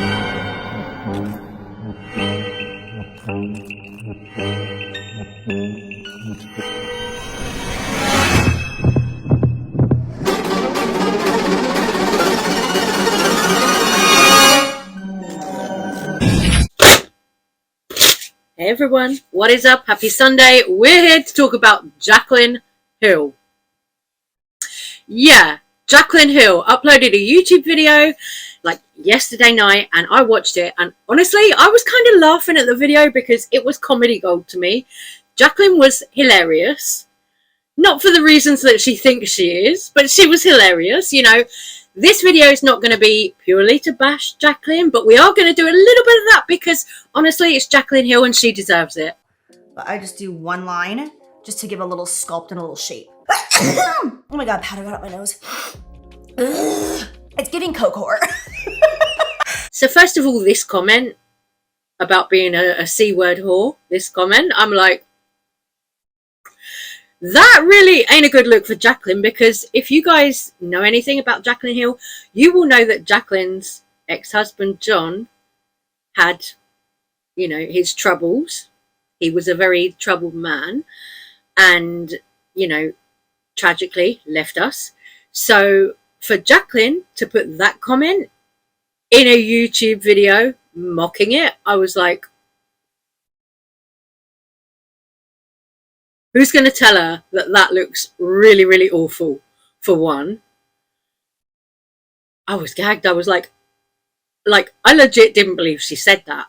Hey everyone, what is up? Happy Sunday. We're here to talk about Jaclyn Hill. Yeah, Jaclyn Hill uploaded a YouTube video like yesterday night and I watched it, and honestly I was kind of laughing at the video because it was comedy gold to me. Jaclyn was hilarious. Not for the reasons that she thinks she is, but she was hilarious. You know, this video is not going to be purely to bash Jaclyn, but we are going to do a little bit of that because honestly it's Jaclyn Hill and she deserves it. But I just do one line just to give a little sculpt and a little shape. Oh my god, powder got up my nose. It's giving coke whore. So first of all, this comment about being a C-word whore, this comment, I'm like, that really ain't a good look for Jaclyn, because if you guys know anything about Jaclyn Hill, you will know that Jaclyn's ex-husband, John, had, you know, his troubles. He was a very troubled man and, you know, tragically left us. So for Jaclyn to put that comment in a YouTube video mocking it, I was like, who's going to tell her that that looks really, really awful, for one? I was gagged. I was like, I legit didn't believe she said that.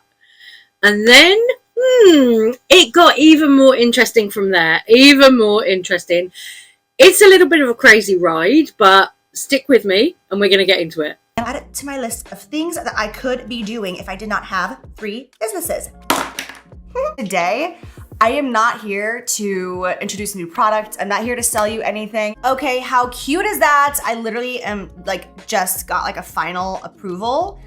And then, it got even more interesting from there. Even more interesting. It's a little bit of a crazy ride, but stick with me and we're going to get into it. I'll add it to my list of things that I could be doing if I did not have 3 businesses. Today, I am not here to introduce a new product. I'm not here to sell you anything. Okay, how cute is that? I literally am just got a final approval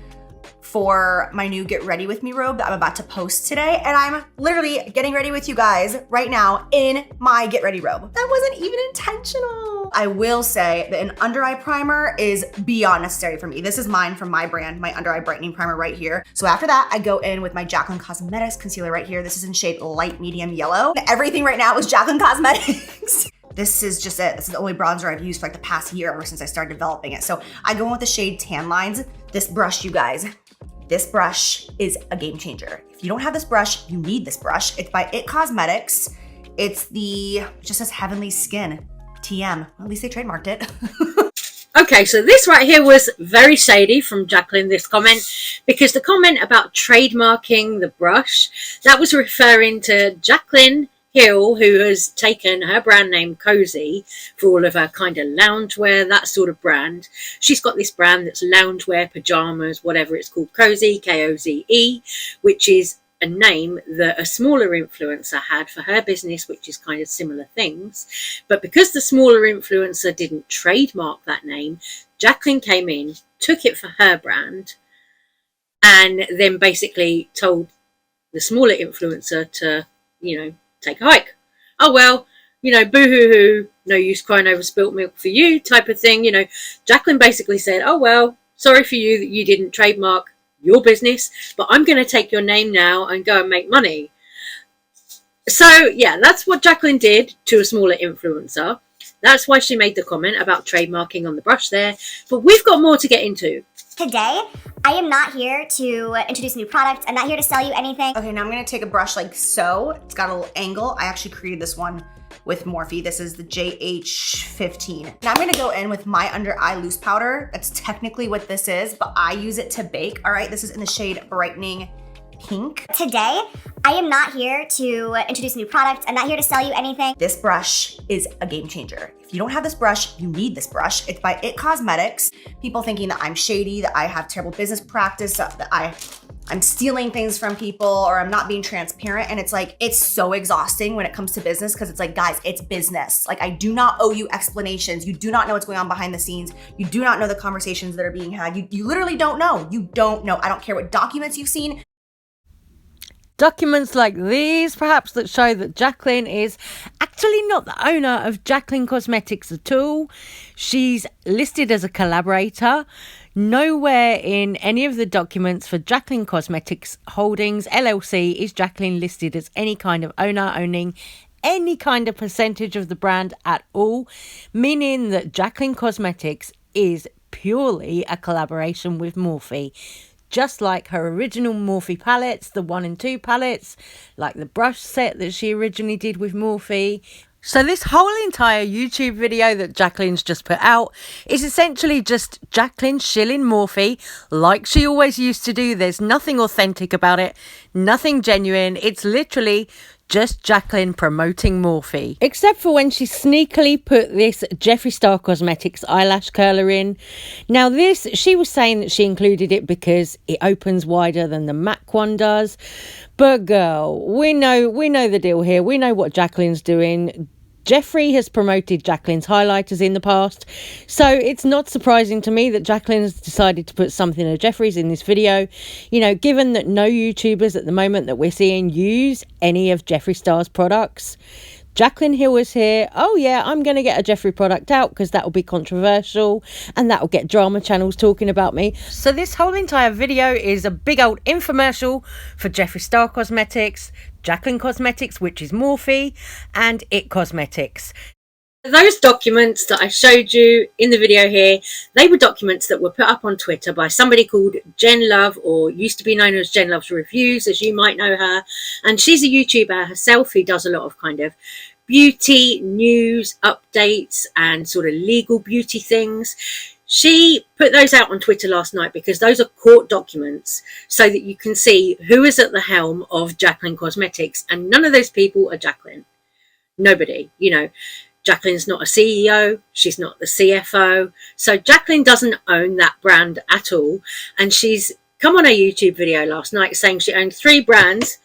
for my new Get Ready With Me robe that I'm about to post today. And I'm literally getting ready with you guys right now in my Get Ready robe. That wasn't even intentional. I will say that an under eye primer is beyond necessary for me. This is mine from my brand, my under eye brightening primer right here. So after that, I go in with my Jaclyn Cosmetics concealer right here. This is in shade light medium yellow. Everything right now is Jaclyn Cosmetics. This is just it. This is the only bronzer I've used for the past year ever since I started developing it. So I go in with the shade Tan Lines. This brush, you guys, this brush is a game changer. If you don't have this brush, you need this brush. It's by It Cosmetics. It just says Heavenly Skin, TM. At least they trademarked it. Okay, so this right here was very shady from Jaclyn, this comment, because the comment about trademarking the brush, that was referring to Jaclyn Hill, who has taken her brand name Cozy for all of her kind of loungewear, that sort of brand. She's got this brand that's loungewear, pajamas, whatever it's called, Cozy, K-O-Z-E, which is a name that a smaller influencer had for her business, which is kind of similar things. But because the smaller influencer didn't trademark that name, Jaclyn came in, took it for her brand, and then basically told the smaller influencer to, you know, take a hike. Oh well, you know, boo-hoo-hoo, no use crying over spilt milk for you type of thing. You know, Jaclyn basically said, oh well, sorry for you that you didn't trademark your business, but I'm going to take your name now and go and make money. So yeah, that's what Jaclyn did to a smaller influencer. That's why she made the comment about trademarking on the brush there. But we've got more to get into. Today, I am not here to introduce a new product. I'm not here to sell you anything. Okay, now I'm gonna take a brush like so. It's got a little angle. I actually created this one with Morphe. This is the JH15. Now I'm gonna go in with my under eye loose powder. That's technically what this is, but I use it to bake. All right, this is in the shade Brightening Pink. Today, I am not here to introduce a new product. I'm not here to sell you anything. This brush is a game changer. If you don't have this brush, you need this brush. It's by It Cosmetics. People thinking that I'm shady, that I have terrible business practice, that I'm stealing things from people, or I'm not being transparent. And it's like, it's so exhausting when it comes to business, because it's like, guys, it's business. Like, I do not owe you explanations. You do not know what's going on behind the scenes. You do not know the conversations that are being had. You literally don't know. You don't know. I don't care what documents you've seen. Documents like these, perhaps, that show that Jaclyn is actually not the owner of Jaclyn Cosmetics at all. She's listed as a collaborator. Nowhere in any of the documents for Jaclyn Cosmetics Holdings LLC is Jaclyn listed as any kind of owner owning any kind of percentage of the brand at all, meaning that Jaclyn Cosmetics is purely a collaboration with Morphe. Just like her original Morphe palettes, the 1 and 2 palettes, like the brush set that she originally did with Morphe. So this whole entire YouTube video that Jaclyn's just put out is essentially just Jaclyn shilling Morphe like she always used to do. There's nothing authentic about it, nothing genuine. It's literally just Jaclyn promoting Morphe. Except for when she sneakily put this Jeffree Star Cosmetics eyelash curler in. Now this, she was saying that she included it because it opens wider than the MAC one does. But girl, we know the deal here. We know what Jaclyn's doing. Jeffree has promoted Jaclyn's highlighters in the past, so it's not surprising to me that Jaclyn has decided to put something of Jeffree's in this video. You know, given that no YouTubers at the moment that we're seeing use any of Jeffree Star's products. Jaclyn Hill is here. Oh yeah, I'm going to get a Jeffree product out because that will be controversial and that will get drama channels talking about me. So this whole entire video is a big old infomercial for Jeffree Star Cosmetics, Jaclyn Cosmetics, which is Morphe, and It Cosmetics. Those documents that I showed you in the video here, they were documents that were put up on Twitter by somebody called Jen Love, or used to be known as Jen Love's Reviews, as you might know her. And she's a YouTuber herself who does a lot of kind of beauty news updates and sort of legal beauty things. She put those out on Twitter last night because those are court documents so that you can see who is at the helm of Jaclyn Cosmetics. And none of those people are Jaclyn. Nobody, you know. Jaclyn's not a CEO, she's not the CFO. So Jaclyn doesn't own that brand at all. And she's come on a YouTube video last night saying she owned 3 brands.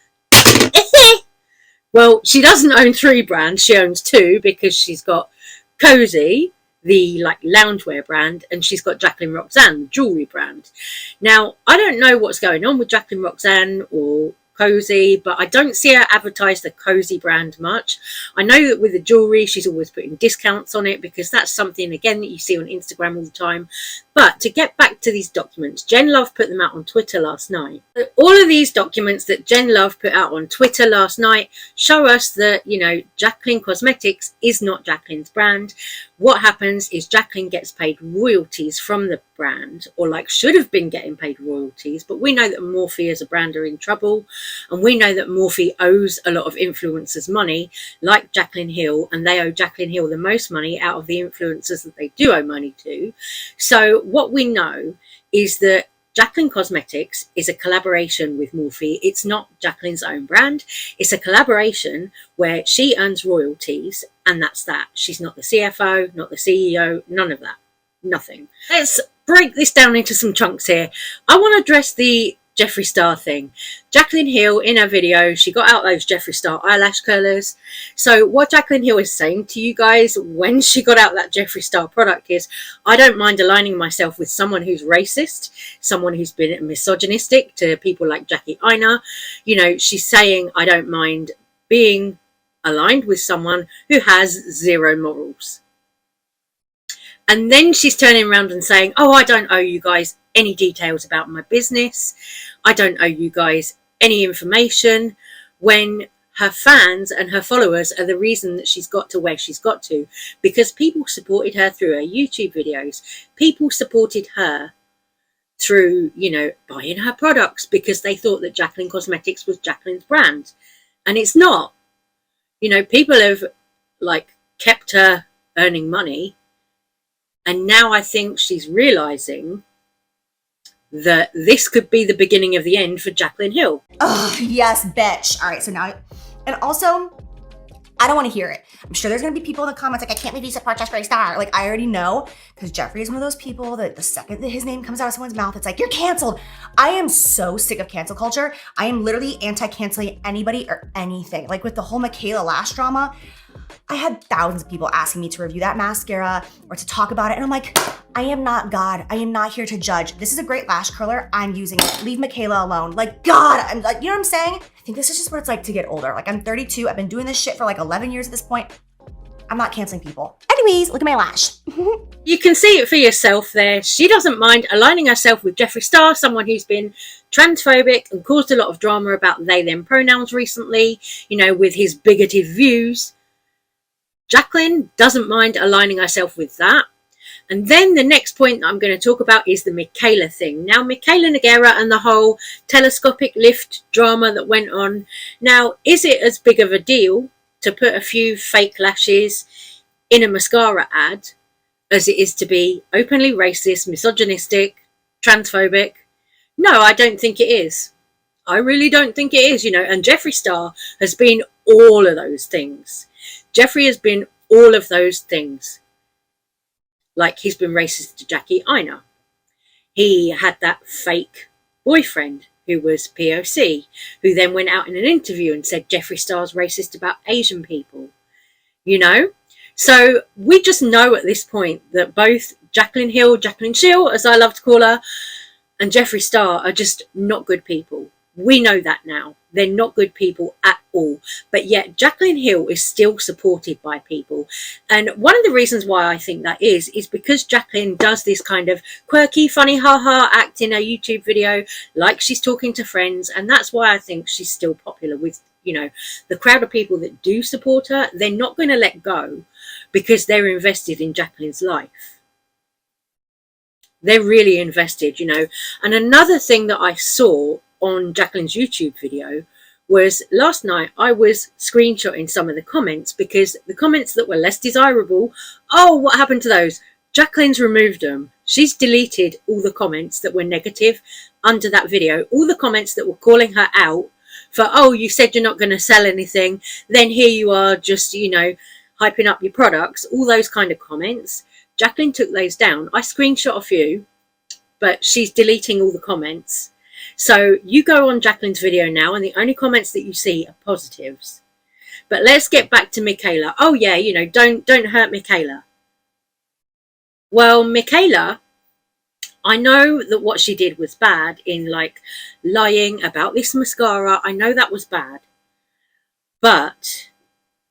Well, she doesn't own 3 brands, she owns 2 because she's got Cozy, the like loungewear brand, and she's got Jaclyn Roxanne, the jewelry brand. Now, I don't know what's going on with Jaclyn Roxanne or Cozy, but I don't see her advertise the Cozy brand much. I know that with the jewelry, she's always putting discounts on it because that's something, again, that you see on Instagram all the time. But to get back to these documents, Jen Love put them out on Twitter last night. All of these documents that Jen Love put out on Twitter last night show us that, you know, Jaclyn Cosmetics is not Jaclyn's brand. What happens is Jaclyn gets paid royalties from the brand, or like should have been getting paid royalties, but we know that Morphe as a brand are in trouble, and we know that Morphe owes a lot of influencers money, like Jaclyn Hill, and they owe Jaclyn Hill the most money out of the influencers that they do owe money to. So what we know is that Jaclyn Cosmetics is a collaboration with Morphe. It's not Jaclyn's own brand. It's a collaboration where she earns royalties, and that's that. She's not the CFO, not the CEO, none of that. Nothing. Let's break this down into some chunks here. I want to address the Jeffree Star thing. Jaclyn Hill, in her video, she got out those Jeffree Star eyelash curlers. So what Jaclyn Hill is saying to you guys when she got out that Jeffree Star product is, I don't mind aligning myself with someone who's racist, someone who's been misogynistic to people like Jackie Aina. You know, she's saying, I don't mind being aligned with someone who has 0 morals. And then she's turning around and saying, oh, I don't owe you guys any details about my business. I don't owe you guys any information, when her fans and her followers are the reason that she's got to where she's got to, because people supported her through her YouTube videos. People supported her through, you know, buying her products because they thought that Jaclyn Cosmetics was Jaclyn's brand. And it's not. You know, people have like kept her earning money. And now I think she's realizing that this could be the beginning of the end for Jaclyn Hill. Oh, yes, bitch. All right, so now, and also, I don't want to hear it. I'm sure there's going to be people in the comments like, I can't believe you support Jeffree Star. Like, I already know, because Jeffree is one of those people that the second that his name comes out of someone's mouth, it's like, you're canceled. I am so sick of cancel culture. I am literally anti-canceling anybody or anything. Like with the whole Michaela Lash drama, I had thousands of people asking me to review that mascara or to talk about it. And I'm like, I am not God. I am not here to judge. This is a great lash curler. I'm using it. Leave Michaela alone. Like, God, I'm like, you know what I'm saying? I think this is just what it's like to get older. Like, I'm 32. I've been doing this shit for like 11 years at this point. I'm not canceling people. Anyways, look at my lash. You can see it for yourself there. She doesn't mind aligning herself with Jeffree Star, someone who's been transphobic and caused a lot of drama about they them pronouns recently, you know, with his bigoted views. Jaclyn doesn't mind aligning herself with that. And then the next point that I'm going to talk about is the Michaela thing. Now, Michaela Nogueira and the whole telescopic lift drama that went on. Now, is it as big of a deal to put a few fake lashes in a mascara ad as it is to be openly racist, misogynistic, transphobic? No, I don't think it is. I really don't think it is, you know, and Jeffree Star has been all of those things. Jeffree has been all of those things. Like, he's been racist to Jackie Aina. He had that fake boyfriend who was POC, who then went out in an interview and said Jeffree Star's racist about Asian people. You know? So we just know at this point that both Jaclyn Hill, Jaclyn Shill, as I love to call her, and Jeffree Star are just not good people. We know that now. They're not good people at all. But yet Jaclyn Hill is still supported by people. And one of the reasons why I think that is because Jaclyn does this kind of quirky, funny, ha-ha act in her YouTube video, like she's talking to friends. And that's why I think she's still popular with, you know, the crowd of people that do support her. They're not going to let go because they're invested in Jaclyn's life. They're really invested, you know. And another thing that I saw on Jaclyn's YouTube video was last night I was screenshotting some of the comments because the comments that were less desirable, oh, what happened to those? Jaclyn's removed them. She's deleted all the comments that were negative under that video, all the comments that were calling her out for, oh, you said you're not going to sell anything, then here you are just, you know, hyping up your products, all those kind of comments. Jaclyn took those down. I screenshot a few, but she's deleting all the comments. So you go on Jaclyn's video now and the only comments that you see are positives. But let's get back to Michaela. Oh yeah, you know, don't hurt Michaela. Well, Michaela, I know that what she did was bad in like lying about this mascara. I know that was bad. But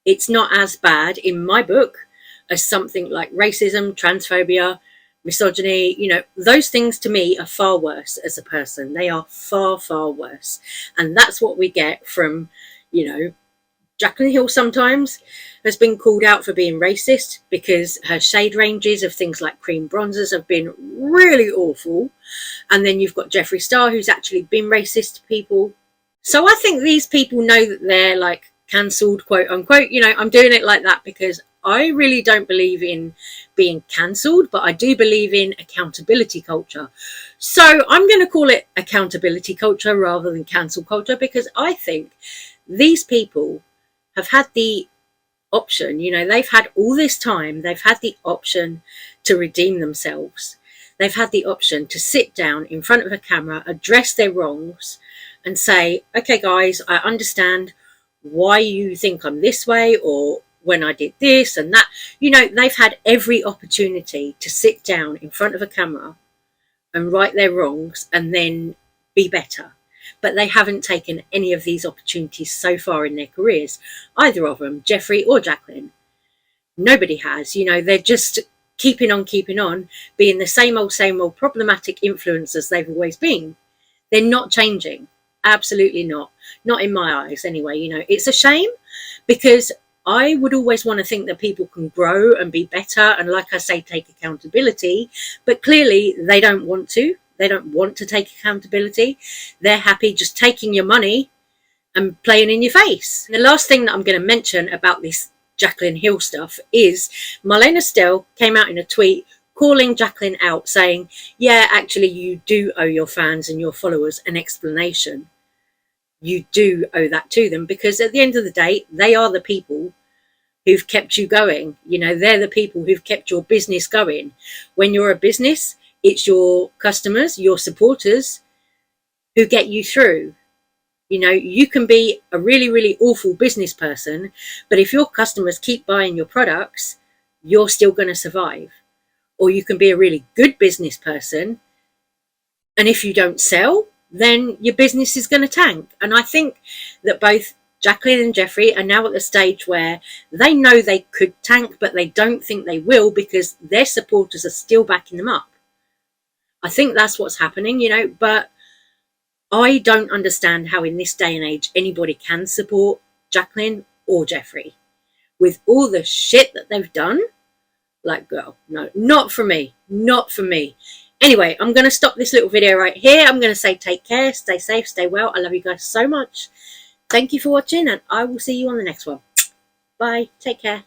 it's not as bad in my book as something like racism, transphobia, misogyny. You know, those things to me are far worse as a person. They are far, far worse. And that's what we get from, you know, Jaclyn Hill sometimes has been called out for being racist because her shade ranges of things like cream bronzers have been really awful. And then you've got Jeffree Star, who's actually been racist to people. So I think these people know that they're like cancelled, quote unquote. You know, I'm doing it like that because I really don't believe in being cancelled, but I do believe in accountability culture. So I'm going to call it accountability culture rather than cancel culture, because I think these people have had the option, you know, they've had all this time, they've had the option to redeem themselves. They've had the option to sit down in front of a camera, address their wrongs and say, okay, guys, I understand why you think I'm this way, or when I did this and that. You know, they've had every opportunity to sit down in front of a camera and right their wrongs and then be better. But they haven't taken any of these opportunities so far in their careers, either of them, Jeffree or Jaclyn. Nobody has. You know, they're just keeping on, being the same old problematic influencers they've always been. They're not changing. Absolutely not. Not in my eyes anyway. You know, it's a shame because I would always want to think that people can grow and be better and, like I say, take accountability. But clearly they don't want to. They don't want to take accountability. They're happy just taking your money and playing in your face. And the last thing that I'm going to mention about this Jaclyn Hill stuff is Marlena Stell came out in a tweet calling Jaclyn out, saying, yeah, actually, you do owe your fans and your followers an explanation. You do owe that to them, because at the end of the day, they are the people who've kept you going. You know, they're the people who've kept your business going. When you're a business, it's your customers, your supporters who get you through. You know, you can be a really, really awful business person, but if your customers keep buying your products, you're still going to survive. or you can be a really good business person. And if you don't sell, then your business is going to tank. And I think that both Jaclyn and Jeffrey are now at the stage where they know they could tank, but they don't think they will because their supporters are still backing them up. I think that's what's happening, you know, but I don't understand how in this day and age anybody can support Jaclyn or Jeffrey with all the shit that they've done. Like, girl, no, not for me, not for me. Anyway, I'm going to stop this little video right here. I'm going to say take care, stay safe, stay well. I love you guys so much. Thank you for watching, and I will see you on the next one. Bye. Take care.